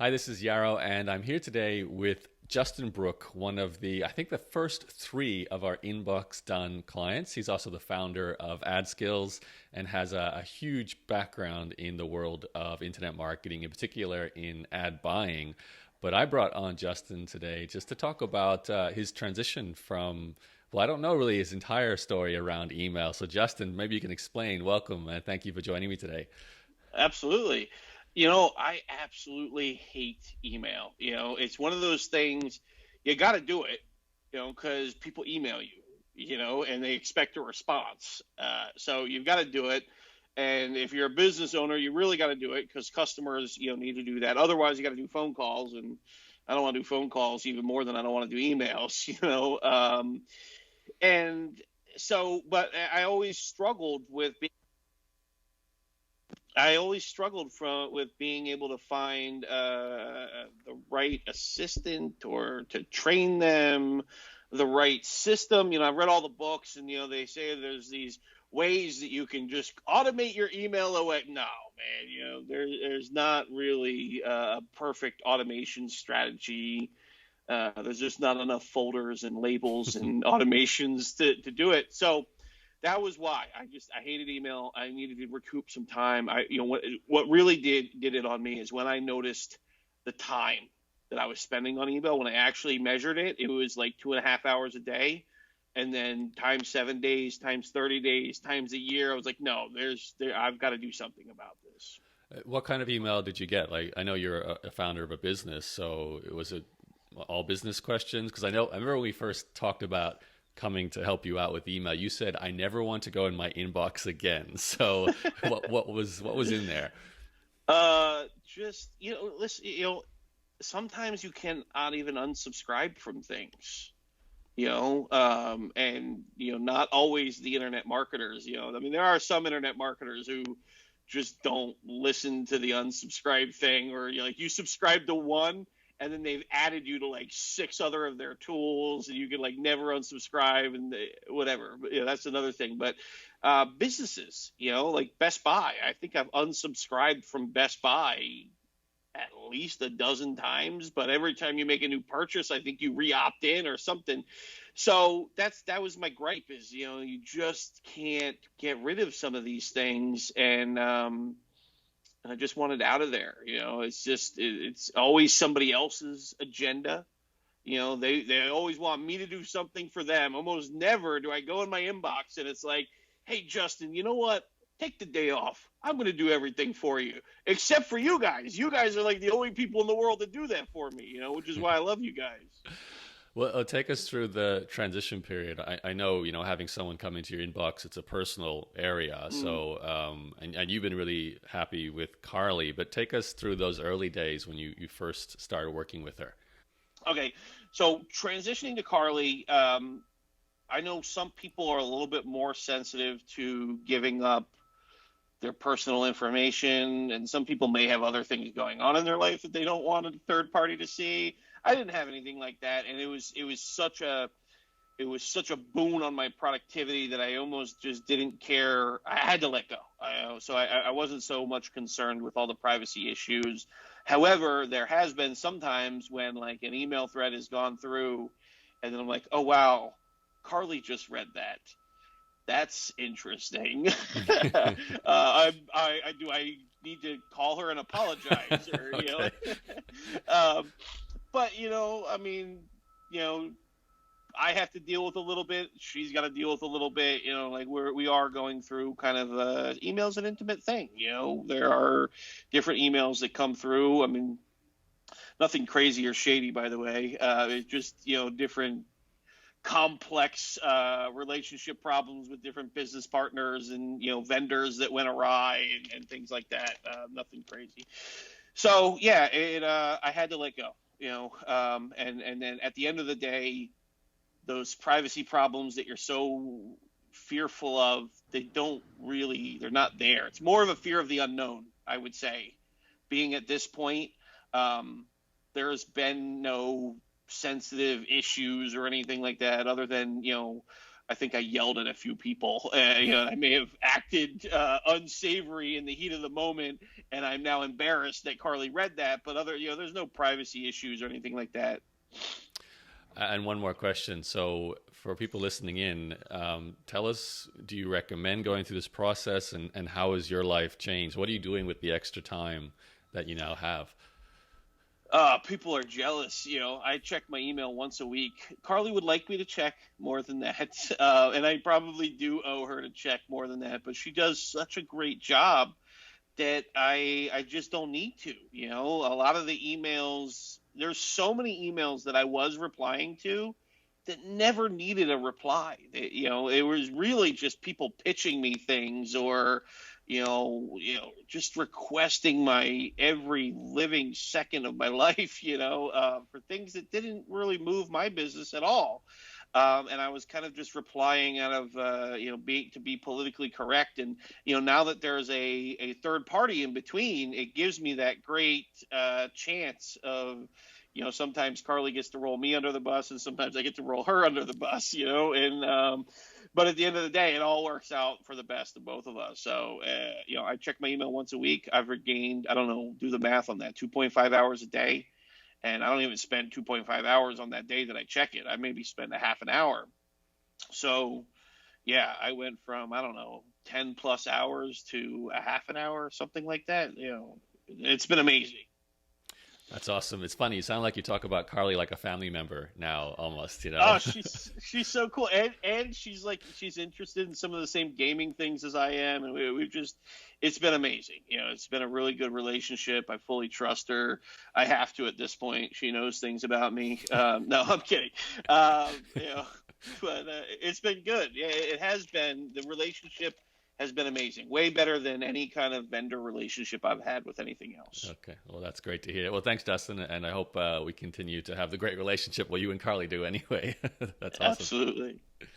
Hi, this is Yarrow, and I'm here today with Justin Brooke, one of I think the first three of our InboxDone clients. He's also the founder of AdSkills and has a huge background in the world of internet marketing, in particular in ad buying. But I brought on Justin today just to talk about his transition from, well, I don't know really his entire story around email. So, Justin, maybe you can explain. Welcome, and thank you for joining me today. Absolutely. I absolutely hate email. It's one of those things you got to do it, because people email you, and they expect a response. So you've got to do it. And if you're a business owner, you really got to do it because customers, need to do that. Otherwise, you got to do phone calls. And I don't want to do phone calls even more than I don't want to do emails, and so, but I always struggled with with being able to find the right assistant or to train them, the right system. I've read all the books, and they say there's these ways that you can just automate your email away. No, man, there's not really a perfect automation strategy. There's just not enough folders and labels and automations to do it. So that was why I hated email. I needed to recoup some time. What really did it on me is when I noticed the time that I was spending on email. When I actually measured it, it was like 2.5 hours a day, and then times 7 days, times 30 days, times a year. I was like, no, I've got to do something about this. What kind of email did you get? Like, I know you're a founder of a business, so was it all business questions? Because I remember when we first talked about coming to help you out with email, you said, I never want to go in my inbox again. So what was in there? Just, listen, sometimes you cannot even unsubscribe from things, and, not always the internet marketers, I mean, there are some internet marketers who just don't listen to the unsubscribe thing, or you subscribe to one, and then they've added you to like 6 other of their tools, and you can like never unsubscribe and whatever. But, that's another thing. But businesses, like Best Buy, I think I've unsubscribed from Best Buy at least a dozen times. But every time you make a new purchase, I think you re-opt in or something. So that was my gripe is, you just can't get rid of some of these things. And I just wanted out of there. It's always somebody else's agenda. They always want me to do something for them. Almost never do I go in my inbox and it's like, hey, Justin, you know what? Take the day off. I'm going to do everything for you, except for you guys. You guys are like the only people in the world that do that for me, which is why I love you guys. Well, take us through the transition period. I know, having someone come into your inbox, it's a personal area. So, and you've been really happy with Carly, but take us through those early days when you first started working with her. Okay. So transitioning to Carly, I know some people are a little bit more sensitive to giving up their personal information, and some people may have other things going on in their life that they don't want a third party to see. I didn't have anything like that, and it was such a boon on my productivity that I almost just didn't care. I had to let go. So I wasn't so much concerned with all the privacy issues. However, there has been sometimes when like an email thread has gone through, and then I'm like, oh wow, Carly just read that. That's interesting. Do I need to call her and apologize, or Okay. but I mean, I have to deal with a little bit. She's got to deal with a little bit. Like we are going through kind of emails an intimate thing. There are different emails that come through. I mean, nothing crazy or shady, by the way. It's just different complex relationship problems with different business partners and vendors that went awry and things like that. Nothing crazy. So yeah, I had to let go. And then at the end of the day, those privacy problems that you're so fearful of, they're not there. It's more of a fear of the unknown, I would say. Being at this point, there's been no sensitive issues or anything like that, other than I think I yelled at a few people. I may have acted unsavory in the heat of the moment, and I'm now embarrassed that Carly read that. But there's no privacy issues or anything like that. And one more question. So for people listening in, tell us, do you recommend going through this process, and how has your life changed? What are you doing with the extra time that you now have? People are jealous. I check my email once a week. Carly would like me to check more than that. And I probably do owe her to check more than that, but she does such a great job that I just don't need to. A lot of the emails, there's so many emails that I was replying to that never needed a reply. It was really just people pitching me things, or just requesting my every living second of my life, for things that didn't really move my business at all. And I was kind of just replying out of, to be politically correct. And, now that there's a third party in between, it gives me that great chance of, sometimes Carly gets to roll me under the bus, and sometimes I get to roll her under the bus, but at the end of the day, it all works out for the best of both of us. So, I check my email once a week. I've regained, I don't know, do the math on that, 2.5 hours a day. And I don't even spend 2.5 hours on that day that I check it. I maybe spend a half an hour. So, yeah, I went from, I don't know, 10 plus hours to a half an hour, something like that. It's been amazing. That's awesome. It's funny. You sound like you talk about Carly like a family member now, almost. Oh, she's so cool, and she's interested in some of the same gaming things as I am, and it's been amazing. It's been a really good relationship. I fully trust her. I have to at this point. She knows things about me. No, I'm kidding. But it's been good. Yeah, it has been. The relationship has been amazing. Way better than any kind of vendor relationship I've had with anything else. Okay. Well, that's great to hear. Well, thanks, Dustin. And I hope we continue to have the great relationship. Well, you and Carly do anyway. That's awesome. Absolutely.